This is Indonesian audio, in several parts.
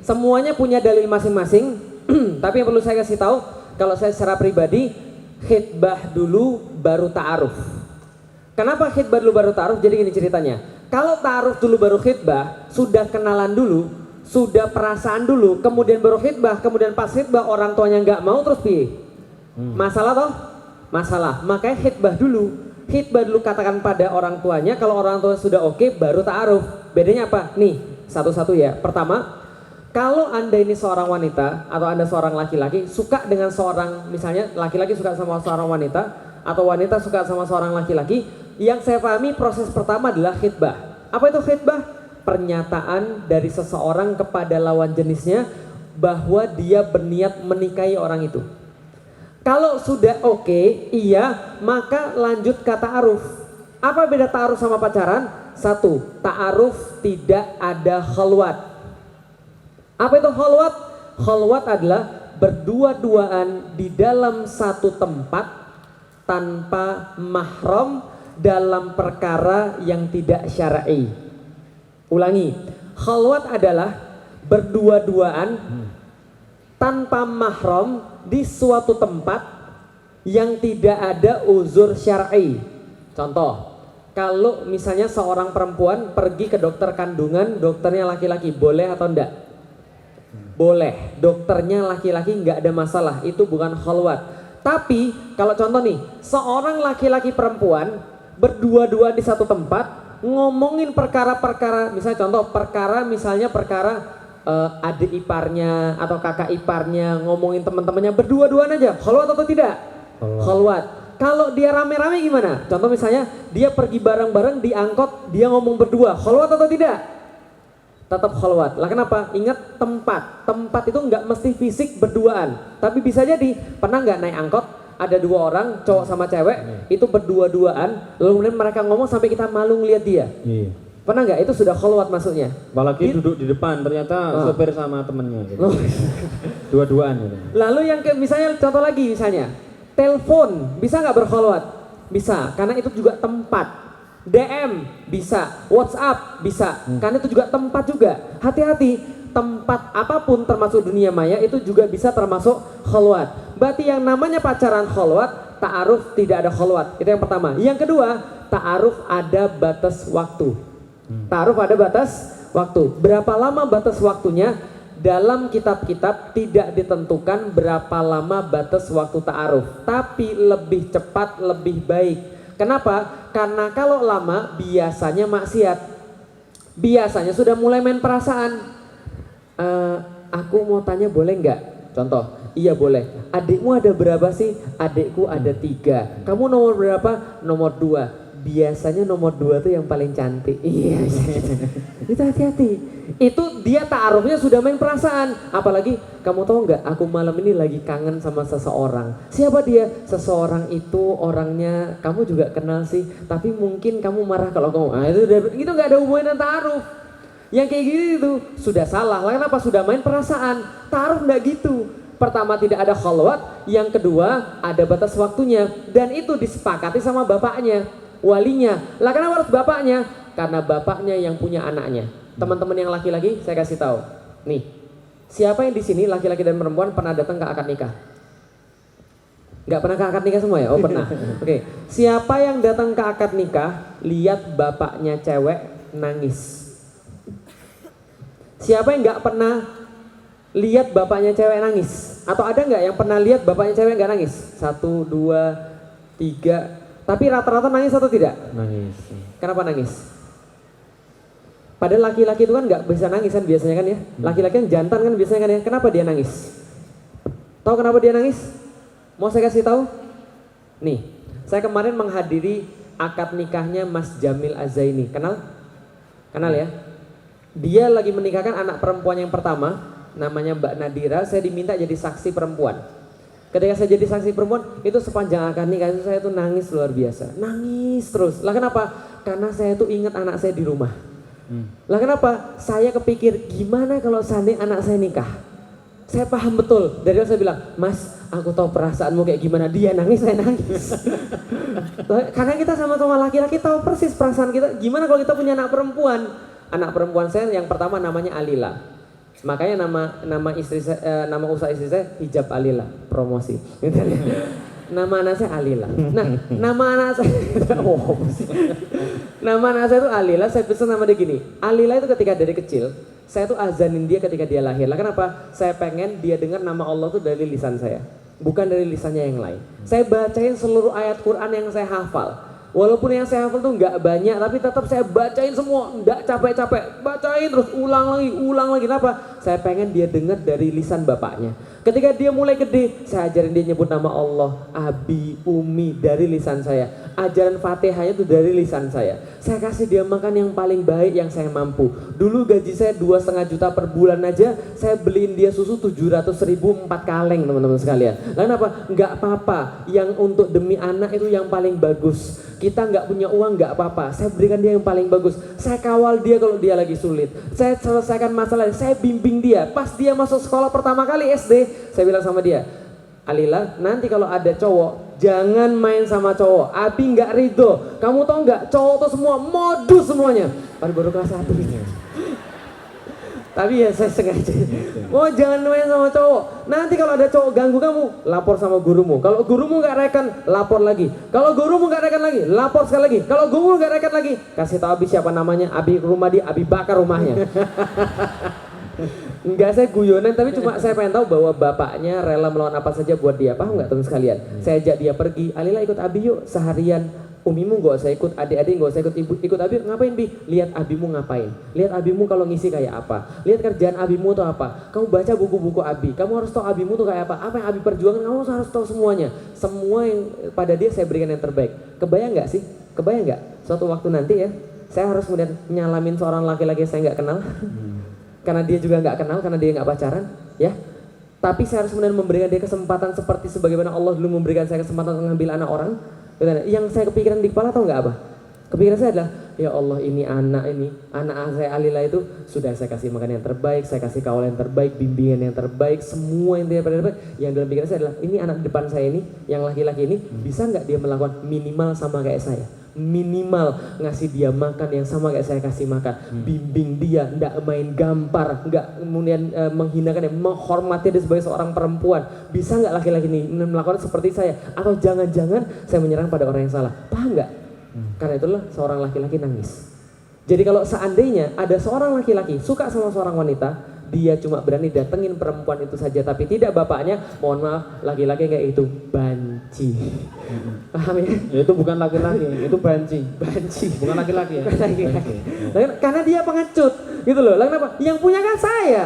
semuanya punya dalil masing-masing. Tapi yang perlu saya kasih tahu, kalau saya secara pribadi, khitbah dulu baru ta'aruf. Kenapa khitbah dulu baru ta'aruf? Jadi gini ceritanya, kalau ta'aruf dulu baru khitbah, sudah kenalan dulu, sudah perasaan dulu, kemudian baru khitbah, kemudian pas khitbah orang tuanya nggak mau, terus piye? Masalah toh? Masalah. Makanya khitbah dulu. Khitbah dulu katakan pada orang tuanya, kalau orang tua sudah oke, baru ta'aruf. Bedanya apa? Nih, satu-satu ya. Pertama, kalau Anda ini seorang wanita atau Anda seorang laki-laki suka dengan seorang, misalnya laki-laki suka sama seorang wanita atau wanita suka sama seorang laki-laki, yang saya pahami proses pertama adalah khitbah. Apa itu khitbah? Pernyataan dari seseorang kepada lawan jenisnya bahwa dia berniat menikahi orang itu. Kalau sudah oke, iya, maka lanjut ke ta'aruf. Apa beda ta'aruf sama pacaran? Satu, ta'aruf tidak ada khalwat. Apa itu khalwat? Khalwat adalah berdua-duaan di dalam satu tempat tanpa mahram dalam perkara yang tidak syar'i. Ulangi, khalwat adalah berdua-duaan tanpa mahram di suatu tempat yang tidak ada uzur syar'i. Contoh, kalau misalnya seorang perempuan pergi ke dokter kandungan, dokternya laki-laki, boleh atau enggak? Boleh, dokternya laki-laki nggak ada masalah, itu bukan khalwat. Tapi kalau contoh nih, seorang laki-laki perempuan berdua-dua di satu tempat ngomongin perkara-perkara, misalnya contoh misalnya perkara adik iparnya atau kakak iparnya, ngomongin teman-temannya berdua-duaan aja, khalwat atau tidak? Khalwat. Kalau dia rame-rame gimana? Contoh misalnya dia pergi bareng-bareng di angkot, dia ngomong berdua, khalwat atau tidak? Tetap khalwat. Lah kenapa? Ingat tempat itu nggak mesti fisik berduaan, tapi bisa jadi pernah nggak naik angkot ada dua orang, cowok sama cewek, itu berdua-duaan, lalu kemudian mereka ngomong sampai kita malu ngeliat dia. Pernah nggak? Itu sudah khalwat maksudnya. Apalagi duduk di depan, ternyata sopir sama temennya gitu. Dua-duaan gitu. Lalu yang misalnya contoh lagi, misalnya telepon bisa nggak berkhalwat? Bisa, karena itu juga tempat. DM bisa, WhatsApp bisa, karena itu juga tempat juga. Hati-hati, tempat apapun termasuk dunia maya itu juga bisa termasuk khalwat. Berarti yang namanya pacaran khalwat, ta'aruf tidak ada khalwat. Itu yang pertama. Yang kedua, ta'aruf ada batas waktu. Ta'aruf ada batas waktu. Berapa lama batas waktunya? Dalam kitab-kitab tidak ditentukan berapa lama batas waktu ta'aruf, tapi lebih cepat lebih baik. Kenapa? Karena kalau lama biasanya maksiat. Biasanya sudah mulai main perasaan. Aku mau tanya boleh nggak? Contoh, iya boleh. Adikmu ada berapa sih? Adikku ada 3. Kamu nomor berapa? Nomor 2. Biasanya nomor 2 tuh yang paling cantik. Iya. Itu hati-hati. Itu dia ta'arufnya sudah main perasaan. Apalagi kamu tahu nggak? Aku malam ini lagi kangen sama seseorang. Siapa dia? Seseorang itu orangnya kamu juga kenal sih. Tapi mungkin kamu marah kalau kamu. Itu nggak ada hubungan dengan ta'aruf. Yang kayak gitu sudah salah. Lah kenapa? Sudah main perasaan. Ta'aruf nggak gitu. Pertama tidak ada khalwat. Yang kedua ada batas waktunya. Dan itu disepakati sama bapaknya, walinya. Lah kenapa harus bapaknya? Karena bapaknya yang punya anaknya. Teman-teman yang laki-laki saya kasih tahu. Nih, siapa yang di sini laki-laki dan perempuan pernah datang ke akad nikah? Nggak pernah ke akad nikah semua ya? Oh pernah. Oke. Siapa yang datang ke akad nikah lihat bapaknya cewek nangis? Siapa yang nggak pernah lihat bapaknya cewek nangis? Atau ada nggak yang pernah lihat bapaknya cewek nggak nangis? 1, 2, 3. Tapi rata-rata nangis atau tidak? Nangis. Kenapa nangis? Padahal laki-laki itu kan nggak bisa nangis kan biasanya kan ya. Laki-laki yang jantan kan biasanya kan ya. Kenapa dia nangis? Tahu kenapa dia nangis? Mau saya kasih tahu? Nih, saya kemarin menghadiri akad nikahnya Mas Jamil Azaini. Kenal? Kenal ya? Dia lagi menikahkan anak perempuan yang pertama, namanya Mbak Nadira. Saya diminta jadi saksi perempuan. Ketika saya jadi saksi perempuan, itu sepanjang akad nikah itu saya tuh nangis luar biasa. Nangis terus. Lah kenapa? Karena saya tuh ingat anak saya di rumah. Lah kenapa? Saya kepikir gimana kalau seandainya anak saya nikah. Saya paham betul. Dari awal saya bilang, Mas, aku tahu perasaanmu kayak gimana. Dia nangis, saya nangis. Karena kita sama-sama laki-laki tahu persis perasaan kita. Gimana kalau kita punya anak perempuan? Anak perempuan saya yang pertama namanya Alila. Makanya nama usaha istri saya hijab Alila, promosi. Gitu ya. Nama anak saya Alila. Nah, nama anak saya nama anak saya itu Alila, saya pesan nama dia gini. Alila itu ketika dari kecil, saya tuh azanin dia ketika dia lahir. Lah kenapa? Saya pengen dia dengar nama Allah tuh dari lisan saya, bukan dari lisannya yang lain. Saya bacain seluruh ayat Quran yang saya hafal. Walaupun yang saya hafal tuh nggak banyak, tapi tetap saya bacain semua, nggak capek-capek, bacain terus ulang lagi. Kenapa? Saya pengen dia dengar dari lisan bapaknya. Ketika dia mulai gede, saya ajarin dia nyebut nama Allah, Abi, Umi dari lisan saya. Ajaran Fatihahnya tuh dari lisan saya. Saya kasih dia makan yang paling baik yang saya mampu. Dulu gaji saya 2,5 juta per bulan aja, saya beliin dia susu 700.000 4 kaleng teman-teman sekalian. Lalu kenapa? Nggak apa-apa, yang untuk demi anak itu yang paling bagus. Kita nggak punya uang nggak apa-apa, saya berikan dia yang paling bagus. Saya kawal dia kalau dia lagi sulit. Saya selesaikan masalah, saya bimbing dia. Pas dia masuk sekolah pertama kali SD, saya bilang sama dia, Alila, nanti kalau ada cowok, jangan main sama cowok. Abi nggak ridho. Kamu tau nggak, cowok tuh semua modus semuanya. Baru kelas 1 ini. Tapi ya saya sengaja. Oh jangan main sama cowok. Nanti kalau ada cowok ganggu kamu, lapor sama gurumu. Kalau gurumu nggak reken, lapor lagi. Kalau gurumu nggak reken lagi, lapor sekali lagi. Kalau gurumu nggak reken lagi, kasih tahu Abi siapa namanya. Abi ke rumah dia, Abi bakar rumahnya. Enggak, saya guyonan, tapi cuma saya pengen tahu bahwa bapaknya rela melawan apa saja buat dia. Paham nggak teman sekalian? Saya ajak dia pergi, Alila ikut Abi yuk seharian. Umimu gak usah ikut, adik-adik gak usah ikut, ibu ikut Abi. Ngapain Bi? Lihat abimu ngapain. Lihat abimu kalau ngisi kayak apa. Lihat kerjaan abimu tuh apa. Kamu baca buku-buku Abi. Kamu harus tahu abimu tuh kayak apa. Apa yang Abi perjuangkan, kamu harus tahu semuanya. Semua yang pada dia saya berikan yang terbaik. Kebayang nggak sih? Kebayang nggak? Suatu waktu nanti ya, saya harus kemudian nyalamin seorang laki-laki saya nggak kenal. Karena dia juga nggak kenal, karena dia nggak pacaran, ya. Tapi saya harus kemudian memberikan dia kesempatan seperti sebagaimana Allah dulu memberikan saya kesempatan untuk mengambil anak orang. Yang saya kepikiran di kepala tahu nggak apa? Kepikiran saya adalah, ya Allah ini anak saya Alila itu sudah saya kasih makan yang terbaik, saya kasih kawal yang terbaik, bimbingan yang terbaik, semua yang terbaik. Yang dalam pikiran saya adalah, ini anak depan saya ini, yang laki-laki ini, bisa nggak dia melakukan minimal sama kayak saya? Minimal ngasih dia makan yang sama kayak saya kasih makan, bimbing dia, nggak main gampar, nggak kemudian menghinakan dia, menghormati dia sebagai seorang perempuan. Bisa nggak laki-laki ini melakukan seperti saya? Atau jangan-jangan saya menyerang pada orang yang salah? Paham nggak? Karena itulah seorang laki-laki nangis. Jadi kalau seandainya ada seorang laki-laki suka sama seorang wanita, dia cuma berani datengin perempuan itu saja, tapi tidak bapaknya, mohon maaf, laki-laki kayak itu banci. Paham ya? Ya, itu bukan laki-laki, itu banci. Bukan laki-laki ya. Laki-laki. Karena dia pengecut, gitu loh. Lah kenapa? Yang punya kan saya.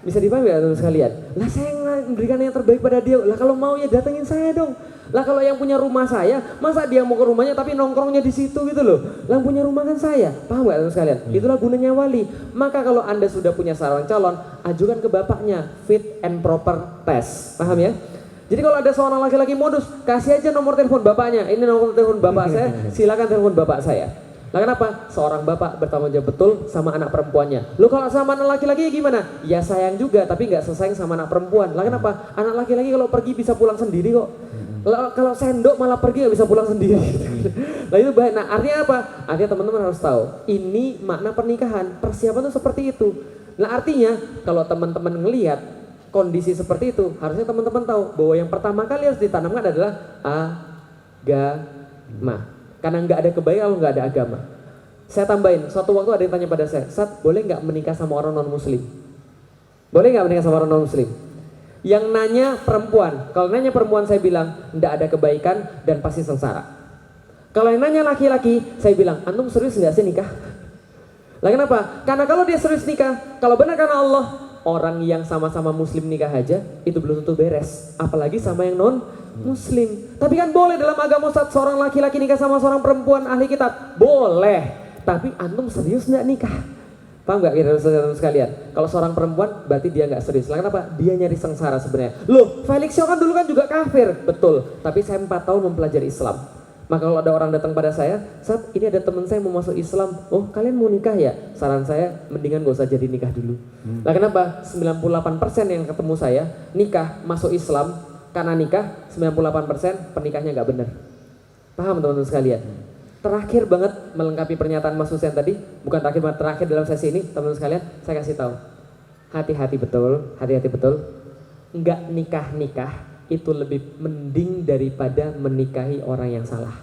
Bisa dipahami ya teman sekalian? Lah saya memberikan yang terbaik pada dia. Lah kalau mau ya datengin saya dong. Lah kalau yang punya rumah saya, masa dia mau ke rumahnya tapi nongkrongnya di situ gitu loh. Lah yang punya rumah kan saya. Paham gak teman sekalian? Itulah gunanya wali. Maka kalau Anda sudah punya seorang calon, ajukan ke bapaknya fit and proper test. Paham ya? Jadi kalau ada seorang laki-laki modus, kasih aja nomor telepon bapaknya. Ini nomor telepon bapak saya, silakan telepon bapak saya. Lah kenapa? Seorang bapak bertanggung jawab betul sama anak perempuannya. Lu kalau sama anak laki-laki gimana? Ya sayang juga, tapi nggak sesayang sama anak perempuan. Lah kenapa? Anak laki-laki kalau pergi bisa pulang sendiri kok. Kalau sendok malah pergi nggak bisa pulang sendiri. Nah itu baik. Nah artinya apa? Artinya teman-teman harus tahu. Ini makna pernikahan. Persiapan tuh seperti itu. Nah artinya kalau teman-teman ngelihat kondisi seperti itu, harusnya teman-teman tahu bahwa yang pertama kali harus ditanamkan adalah agama. Karena nggak ada kebaikan kalau nggak ada agama. Saya tambahin, suatu waktu ada yang tanya pada saya, Sat, boleh nggak menikah sama orang non muslim? Boleh nggak menikah sama orang non muslim? Yang nanya perempuan, kalau nanya perempuan saya bilang nggak ada kebaikan dan pasti sengsara. Kalau yang nanya laki-laki, saya bilang, antum serius nggak sih nikah? Lah kenapa? Karena kalau dia serius nikah, kalau benar karena Allah, orang yang sama-sama muslim nikah aja itu belum tentu beres, apalagi sama yang non muslim. Tapi kan boleh dalam agama Ustaz, seorang laki-laki nikah sama seorang perempuan ahli kitab, boleh. Tapi antum serius nggak nikah? Paham nggak kira-kira sekalian? Kalau seorang perempuan berarti dia nggak serius. Lah kenapa? Dia nyari sengsara sebenarnya. Loh, Felix Shaw kan dulu kan juga kafir, betul. Tapi saya 4 tahun mempelajari Islam. Maka kalau ada orang datang pada saya, Saat ini ada teman saya mau masuk Islam, oh kalian mau nikah ya? Saran saya mendingan gak usah jadi nikah dulu. Lah kenapa? 98% yang ketemu saya nikah masuk Islam, karena nikah 98% pernikahannya gak benar. Paham teman-teman sekalian? Terakhir banget melengkapi pernyataan Mas Hussein tadi, bukan terakhir dalam sesi ini, teman-teman sekalian, saya kasih tahu. hati-hati betul, hati-hati betul. Enggak nikah-nikah itu lebih mending daripada menikahi orang yang salah.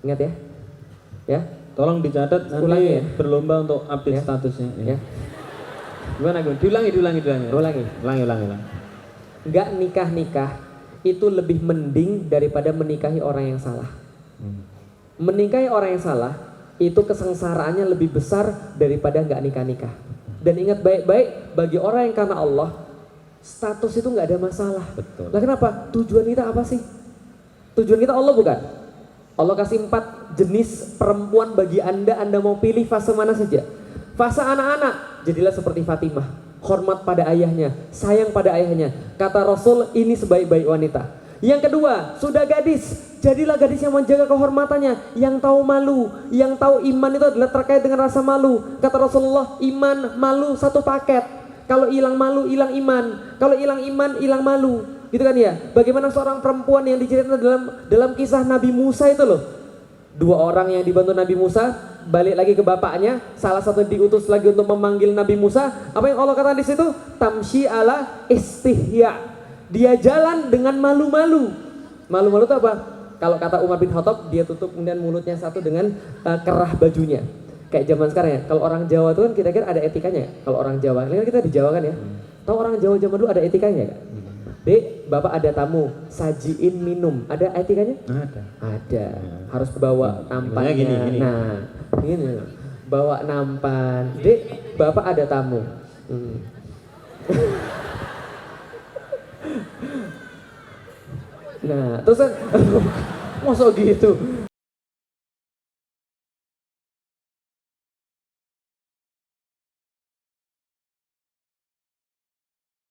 Ingat ya? Ya, Tolong dicatat nanti Ulangi ya. berlomba untuk update Ya. statusnya. ya. Gimana gue? Diulangi. Ulangi. Ulangi. Enggak nikah-nikah itu lebih mending daripada menikahi orang yang salah. Menikahi orang yang salah itu kesengsaraannya lebih besar daripada enggak nikah-nikah. Dan ingat baik-baik, bagi orang yang karena Allah, status itu nggak ada masalah. Betul. Lah kenapa? Tujuan kita apa sih? Tujuan kita Allah bukan? Allah kasih 4 jenis perempuan bagi Anda mau pilih fase mana saja. Fase anak-anak, jadilah seperti Fatimah, hormat pada ayahnya, sayang pada ayahnya. Kata Rasul, ini sebaik-baik wanita. Yang kedua, sudah gadis, jadilah gadis yang menjaga kehormatannya, yang tahu malu, yang tahu iman itu adalah terkait dengan rasa malu. Kata Rasulullah, iman, malu satu paket. Kalau hilang malu, hilang iman. Kalau hilang iman, hilang malu. Gitu kan ya? Bagaimana seorang perempuan yang diceritakan dalam kisah Nabi Musa itu loh. 2 orang yang dibantu Nabi Musa balik lagi ke bapaknya, salah satu diutus lagi untuk memanggil Nabi Musa. Apa yang Allah katakan di situ? Tamshi ala istihya. Dia jalan dengan malu-malu. Malu-malu itu apa? Kalau kata Umar bin Khattab, dia tutup kemudian mulutnya satu dengan kerah bajunya. Kayak zaman sekarang ya, kalau orang Jawa itu kan kira-kira ada etikanya ya. Kalau orang Jawa, ini kan kita di Jawa kan ya. Tahu orang Jawa zaman dulu ada etikanya kan? Dek, bapak ada tamu, sajiin minum. Ada etikanya? Ada. Ada. Harus bawa nampannya. Gini. Nah, gini. Bawa nampan. Dek, bapak ada tamu. Nah, terus kan, masuk gitu.